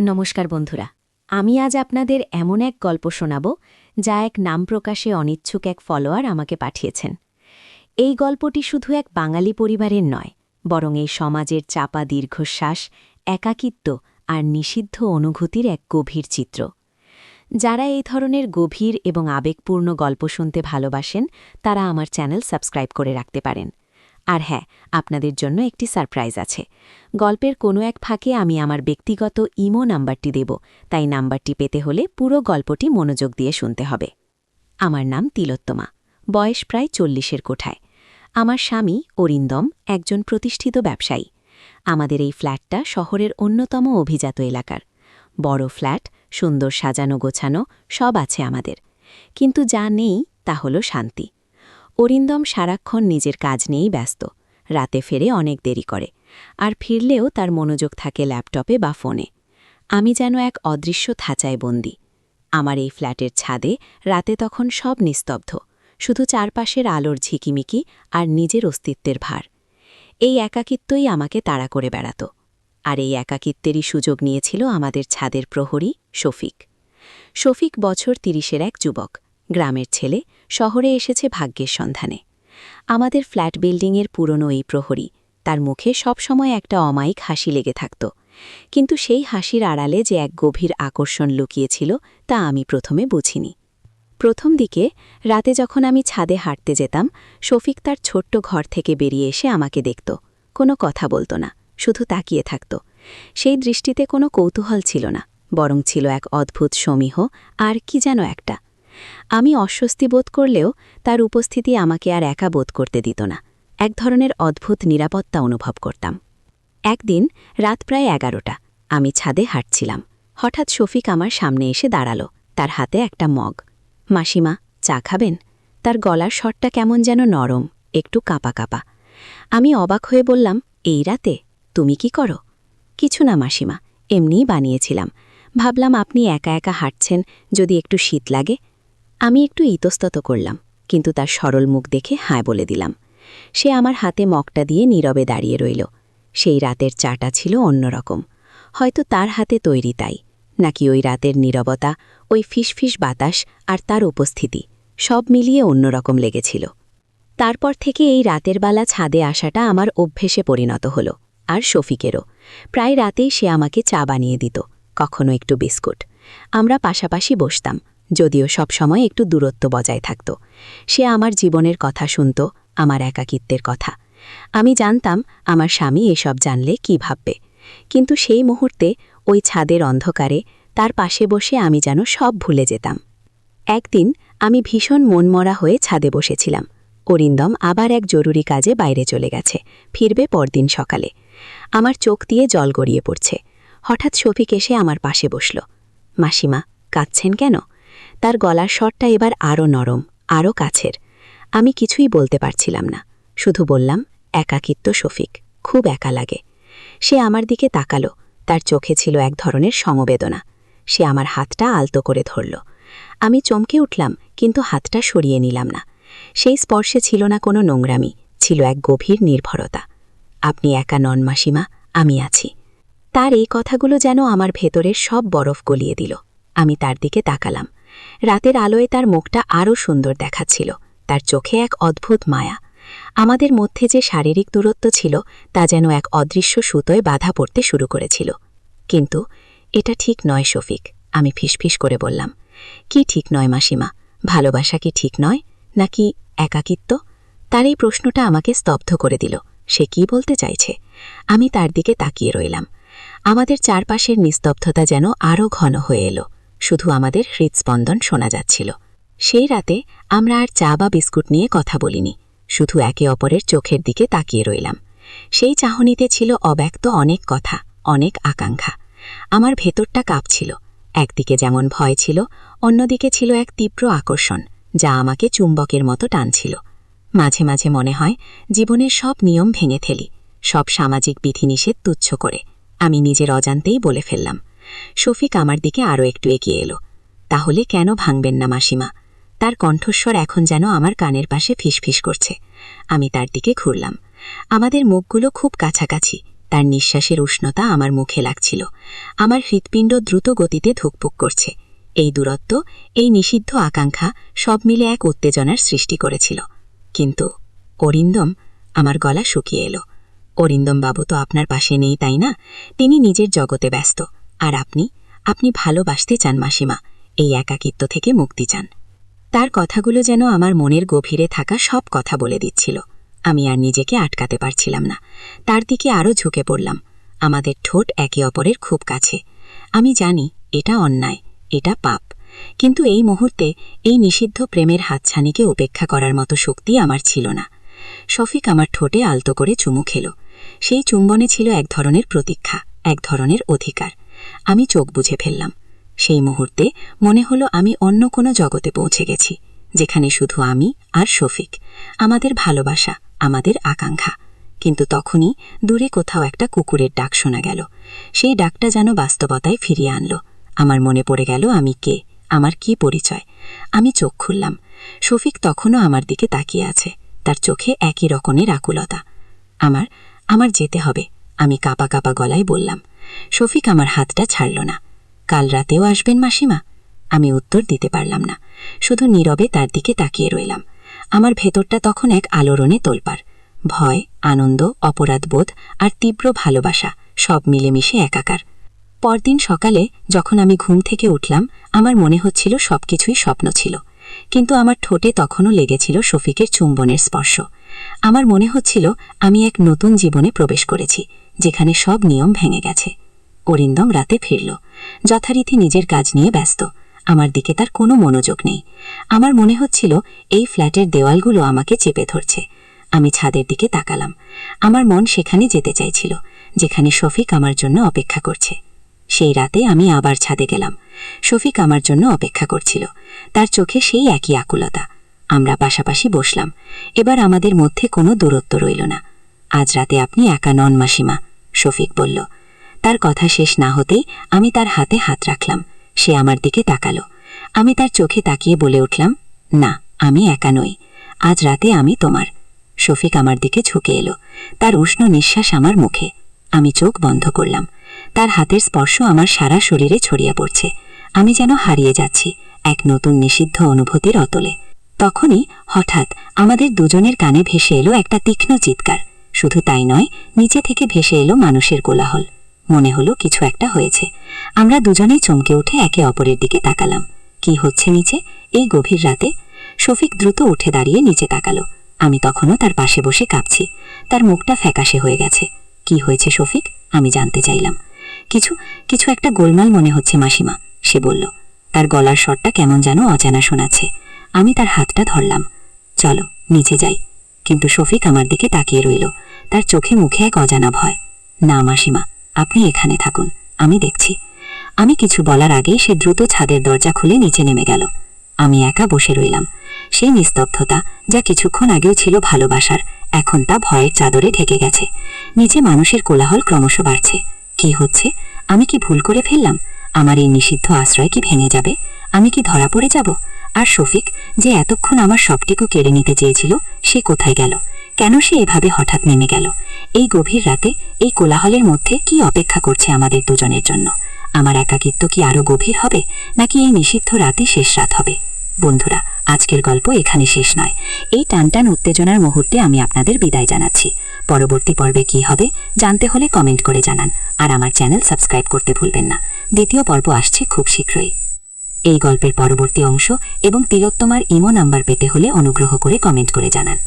নমস্কার বন্ধুরা, আমি আজ আপনাদের এমন এক গল্প শোনাব যা এক নাম প্রকাশে অনিচ্ছুক এক ফলোয়ার আমাকে পাঠিয়েছেন। এই গল্পটি শুধু এক বাঙালি পরিবারের নয়, বরং এই সমাজের চাপা দীর্ঘশ্বাস, একাকিত্ব আর নিষিদ্ধ অনুভূতির এক গভীর চিত্র। যারা এই ধরনের গভীর এবং আবেগপূর্ণ গল্প শুনতে ভালোবাসেন তারা আমার চ্যানেল সাবস্ক্রাইব করে রাখতে পারেন। আর হ্যাঁ, আপনাদের জন্য একটি সারপ্রাইজ আছে। গল্পের কোনো এক ফাঁকে আমি আমার ব্যক্তিগত ইমো নাম্বারটি দেব, তাই নাম্বারটি পেতে হলে পুরো গল্পটি মনোযোগ দিয়ে শুনতে হবে। আমার নাম তিলোত্তমা, বয়স প্রায় 40-এর কোঠায়। আমার স্বামী অরিন্দম একজন প্রতিষ্ঠিত ব্যবসায়ী। আমাদের এই ফ্ল্যাটটা শহরের অন্যতম অভিজাত এলাকার। বড় ফ্ল্যাট, সুন্দর সাজানো গোছানো সব আছে আমাদের, কিন্তু যা নেই তা হল শান্তি। অরিন্দম সারাক্ষণ নিজের কাজ নিয়েই ব্যস্ত, রাতে ফেরে অনেক দেরি করে, আর ফিরলেও তার মনোযোগ থাকে ল্যাপটপে বা ফোনে। আমি যেন এক অদৃশ্য খাঁচায় বন্দী। আমার এই ফ্ল্যাটের ছাদে রাতে তখন সব নিস্তব্ধ, শুধু চারপাশের আলোর ঝিকিমিকি আর নিজের অস্তিত্বের ভার। এই একাকিত্বই আমাকে তাড়া করে বেড়াত। আর এই একাকিত্বেরই সুযোগ নিয়েছিল আমাদের ছাদের প্রহরী শফিক। শফিক বছর 30-এর এক যুবক, গ্রামের ছেলে, শহরে এসেছে ভাগ্যের সন্ধানে। আমাদের ফ্ল্যাট বিল্ডিংয়ের পুরনো এই প্রহরী, তার মুখে সবসময় একটা অমায়িক হাসি লেগে থাকত, কিন্তু সেই হাসির আড়ালে যে এক গভীর আকর্ষণ লুকিয়েছিল তা আমি প্রথমে বুঝিনি। প্রথম দিকে রাতে যখন আমি ছাদে হাঁটতে যেতাম, শফিক তার ছোট্ট ঘর থেকে বেরিয়ে এসে আমাকে দেখত। কোনো কথা বলত না, শুধু তাকিয়ে থাকত। সেই দৃষ্টিতে কোনো কৌতূহল ছিল না, বরং ছিল এক অদ্ভুত সমীহ আর কি যেন একটা। আমি অস্বস্তি বোধ করলেও তার উপস্থিতি আমাকে আর একা বোধ করতে দিত না। এক ধরনের অদ্ভুত নিরাপত্তা অনুভব করতাম। একদিন রাত প্রায় 11টা, আমি ছাদে হাঁটছিলাম। হঠাৎ শফিক আমার সামনে এসে দাঁড়াল, তার হাতে একটা মগ। মাসিমা, চা খাবেন? তার গলার স্বরটা কেমন যেন নরম, একটু কাঁপা কাঁপা। আমি অবাক হয়ে বললাম, এই রাতে তুমি কি করো? কিছু না মাসিমা, এমনিই বানিয়েছিলাম। ভাবলাম আপনি একা একা হাঁটছেন, যদি একটু শীত লাগে। আমি একটু ইতস্তত করলাম, কিন্তু তার সরল মুখ দেখে হ্যাঁ বলে দিলাম। সে আমার হাতে মগটা দিয়ে নীরবে দাঁড়িয়ে রইল। সেই রাতের চাটা ছিল অন্যরকম। হয়তো তার হাতে তৈরি তাই, নাকি ওই রাতের নীরবতা, ওই ফিসফিস বাতাস আর তার উপস্থিতি সব মিলিয়ে অন্যরকম লেগেছিল। তারপর থেকে এই রাতের বেলা ছাদে আসাটা আমার অভ্যেসে পরিণত হল। আর শফিকেরও। প্রায় রাতেই সে আমাকে চা বানিয়ে দিত, কখনো একটু বিস্কুট। আমরা পাশাপাশি বসতাম, যদিও সব সময় একটু দূরত্ব বজায় থাকত। সে আমার জীবনের কথা শুনত, আমার একাকিত্বের কথা। আমি জানতাম আমার স্বামী এসব জানলে কি ভাববে, কিন্তু সেই মুহূর্তে ওই ছাদের অন্ধকারে তার পাশে বসে আমি যেন সব ভুলে যেতাম। একদিন আমি ভীষণ মনমরা হয়ে ছাদে বসেছিলাম। অরিন্দম আবার এক জরুরি কাজে বাইরে চলে গেছে, ফিরবে পরদিন সকালে। আমার চোখ দিয়ে জল গড়িয়ে পড়ছে। হঠাৎ শফিক এসে আমার পাশে বসল। মাসিমা, কাঁদছেন কেন? তার গলার স্বরটা এবার আরও নরম, আরও কাছের। আমি কিছুই বলতে পারছিলাম না, শুধু বললাম, একাকিত্ব শফিক, খুব একা লাগে। সে আমার দিকে তাকালো, তার চোখে ছিল এক ধরনের সমবেদনা। সে আমার হাতটা আলতো করে ধরল। আমি চমকে উঠলাম, কিন্তু হাতটা সরিয়ে নিলাম না। সেই স্পর্শে ছিল না কোনো নোংরামি, ছিল এক গভীর নির্ভরতা। আপনি একা নন মাসিমা, আমি আছি। তার এই কথাগুলো যেন আমার ভেতরের সব বরফ গলিয়ে দিল। আমি তার দিকে তাকালাম। রাতের আলোয় তার মুখটা আরও সুন্দর দেখাচ্ছিল, তার চোখে এক অদ্ভুত মায়া। আমাদের মধ্যে যে শারীরিক দূরত্ব ছিল তা যেন এক অদৃশ্য সুতোয় বাধা পড়তে শুরু করেছিল। কিন্তু এটা ঠিক নয় শফিক, আমি ফিসফিস করে বললাম। কি ঠিক নয় মাসিমা? ভালোবাসা কি ঠিক নয়, নাকি একাকিত্ব? তার এই প্রশ্নটা আমাকে স্তব্ধ করে দিল। সে কি বলতে চাইছে? আমি তার দিকে তাকিয়ে রইলাম। আমাদের চারপাশের নিস্তব্ধতা যেন আরও ঘন হয়ে এলো, শুধু আমাদের হৃদস্পন্দন শোনা যাচ্ছিল। সেই রাতে আমরা আর চা বা বিস্কুট নিয়ে কথা বলিনি, শুধু একে অপরের চোখের দিকে তাকিয়ে রইলাম। সেই চাহনিতে ছিল অব্যক্ত অনেক কথা, অনেক আকাঙ্ক্ষা। আমার ভেতরটা কাঁপছিল। একদিকে যেমন ভয় ছিল, অন্যদিকে ছিল এক তীব্র আকর্ষণ, যা আমাকে চুম্বকের মতো টানছিল। মাঝে মাঝে মনে হয় জীবনের সব নিয়ম ভেঙে ফেলি, সব সামাজিক বিধিনিষেধ তুচ্ছ করে। আমি নিজের অজান্তেই বলে ফেললাম। শফিক আমার দিকে আরও একটু এগিয়ে এলো। তাহলে কেন ভাঙবেন না মাসিমা? তার কণ্ঠস্বর এখন যেন আমার কানের পাশে ফিসফিস করছে। আমি তার দিকে ঘুরলাম। আমাদের মুখগুলো খুব কাছাকাছি, তার নিঃশ্বাসের উষ্ণতা আমার মুখে লাগছিল। আমার হৃৎপিণ্ড দ্রুত গতিতে ধুকপুক করছে। এই দূরত্ব, এই নিষিদ্ধ আকাঙ্ক্ষা সব মিলে এক উত্তেজনার সৃষ্টি করেছিল। কিন্তু অরিন্দম, আমার গলা শুকিয়ে এলো। অরিন্দম বাবু তো আপনার পাশে নেই, তাই না? তিনি নিজের জগতে ব্যস্ত। আর আপনি ভালোবাসতে চান মাসিমা, এই একাকিত্ব থেকে মুক্তি চান। তার কথাগুলো যেন আমার মনের গভীরে থাকা সব কথা বলে দিচ্ছিল। আমি আর নিজেকে আটকাতে পারছিলাম না। তার দিকে আরও ঝুঁকে পড়লাম। আমাদের ঠোঁট একে অপরের খুব কাছে। আমি জানি এটা অন্যায়, এটা পাপ, কিন্তু এই মুহূর্তে এই নিষিদ্ধ প্রেমের হাতছানিকে উপেক্ষা করার মতো শক্তি আমার ছিল না। শফিক আমার ঠোঁটে আলতো করে চুমু খেল। সেই চুম্বনে ছিল এক ধরনের প্রতীক্ষা, এক ধরনের অধিকার। আমি চোখ বুজে ফেললাম। সেই মুহূর্তে মনে হলো আমি অন্য কোনো জগতে পৌঁছে গেছি, যেখানে শুধু আমি আর শফিক, আমাদের ভালোবাসা, আমাদের আকাঙ্ক্ষা। কিন্তু তখনই দূরে কোথাও একটা কুকুরের ডাক শোনা গেল। সেই ডাকটা যেন বাস্তবতায় ফিরিয়ে আনল। আমার মনে পড়ে গেল আমি কে, আমার কি পরিচয়। আমি চোখ খুললাম। শফিক তখনও আমার দিকে তাকিয়ে আছে, তার চোখে একই রকমের আকুলতা। আমার যেতে হবে, আমি কাঁপা কাঁপা গলায় বললাম। শফিক আমার হাতটা ছাড়ল না। কাল রাতেও আসবেন মাসিমা? আমি উত্তর দিতে পারলাম না, শুধু নীরবে তার দিকে তাকিয়ে রইলাম। আমার ভেতরটা তখন এক আলোড়নে তোলপাড়। ভয়, আনন্দ, অপরাধবোধ আর তীব্র ভালোবাসা সব মিলেমিশে একাকার। পরদিন সকালে যখন আমি ঘুম থেকে উঠলাম, আমার মনে হচ্ছিল সবকিছুই স্বপ্ন ছিল। কিন্তু আমার ঠোঁটে তখনও লেগেছিল শফিকের চুম্বনের স্পর্শ। আমার মনে হচ্ছিল আমি এক নতুন জীবনে প্রবেশ করেছি, যেখানে সব নিয়ম ভেঙে গেছে। অরিন্দম রাতে ফিরল, যথারীতি নিজের কাজ নিয়ে ব্যস্ত। আমার দিকে তার কোনো মনোযোগ নেই। আমার মনে হচ্ছিল এই ফ্ল্যাটের দেওয়ালগুলো আমাকে চেপে ধরছে। আমি ছাদের দিকে তাকালাম। আমার মন সেখানে যেতে চাইছিল, যেখানে শফিক আমার জন্য অপেক্ষা করছে। সেই রাতে আমি আবার ছাদে গেলাম। শফিক আমার জন্য অপেক্ষা করছিল, তার চোখে সেই একই আকুলতা। আমরা পাশাপাশি বসলাম। এবার আমাদের মধ্যে কোনো দূরত্ব রইল না। আজ রাতে আপনি একা নন মাসিমা, শফিক বলল। তার কথা শেষ না হতেই আমি তার হাতে হাত রাখলাম। সে আমার দিকে তাকালো। আমি তার চোখে তাকিয়ে বলে উঠলাম, না, আমি একা নই। আজ রাতে আমি তোমার। শফিক আমার দিকে ঝুঁকে এলো, তার উষ্ণ নিঃশ্বাস আমার মুখে। আমি চোখ বন্ধ করলাম। তার হাতের স্পর্শ আমার সারা শরীরে ছড়িয়ে পড়ছে। আমি যেন হারিয়ে যাচ্ছি এক নতুন নিষিদ্ধ অনুভূতির অতলে। তখনই হঠাৎ আমাদের দুজনের কানে ভেসে এলো একটা তীক্ষ্ণ চিৎকার। শুধু তাই নয়, নিচে থেকে ভেসে এলো মানুষের কোলাহল। মনে হলো কিছু একটা হয়েছে। আমরা দুজনেই চমকে উঠে একে অপরের দিকে তাকালাম। কি হচ্ছে নিচে এই গভীর রাতে? শফিক দ্রুত উঠে দাঁড়িয়ে নিচে তাকালো। আমি তখনও তার পাশে বসে কাঁপছি। তার মুখটা ফ্যাকাশে হয়ে গেছে। কি হয়েছে শফিক? আমি জানতে চাইলাম। কিছু একটা গোলমাল মনে হচ্ছে মাসিমা, সে বলল। তার গলার স্বরটা কেমন যেন অজানা শোনাচ্ছে। আমি তার হাতটা ধরলাম। চলো নিচে যাই। কিন্তু শফিক আমার দিকে তাকিয়ে রইল, তার চোখে মুখে এক অজানা ভয়। না মাসিমা, আপনি এখানে থাকুন, আমি দেখছি। আমি কিছু বলার আগেই সে দ্রুত ছাদের দরজা খুলে নিচে নেমে গেল। আমি একা বসে রইলাম। সেই নিস্তব্ধতা, যা কিছুক্ষণ আগেও ছিল ভালোবাসার, এখন তা ভয়ের চাদরে ঢেকে গেছে। নিচে মানুষের কোলাহল ক্রমশ বাড়ছে। কি হচ্ছে? আমি কি ভুল করে ফেললাম? আমার এই নিষিদ্ধ আশ্রয় কি ভেঙে যাবে? আমি কি ধরা পড়ে যাব? আর শফিক, যে এতক্ষণ আমার সবটুকু কেড়ে নিতে চেয়েছিল, সে কোথায় গেল? কেন সে এভাবে হঠাৎ নেমে গেল? এই গভীর রাতে, এই কোলাহলের মধ্যে কি অপেক্ষা করছে আমাদের দুজনের জন্য? আমার একাকিত্ব কি আরো গভীর হবে, নাকি এই নিষিদ্ধ রাতই শেষ রাত হবে? বন্ধুরা, আজকের গল্প এখানে শেষ নয়। এই টানটান উত্তেজনার মুহূর্তে আমি আপনাদের বিদায় জানাচ্ছি। পরবর্তী পর্বে কি হবে জানতে হলে কমেন্ট করে জানান। আর আমার চ্যানেল সাবস্ক্রাইব করতে ভুলবেন না। দ্বিতীয় পর্ব আসছে খুব শীঘ্রই। এই গল্পের পরবর্তী অংশ এবং তিলোত্তমার ইমো নাম্বার পেতে হলে অনুগ্রহ করে কমেন্ট করে জানান।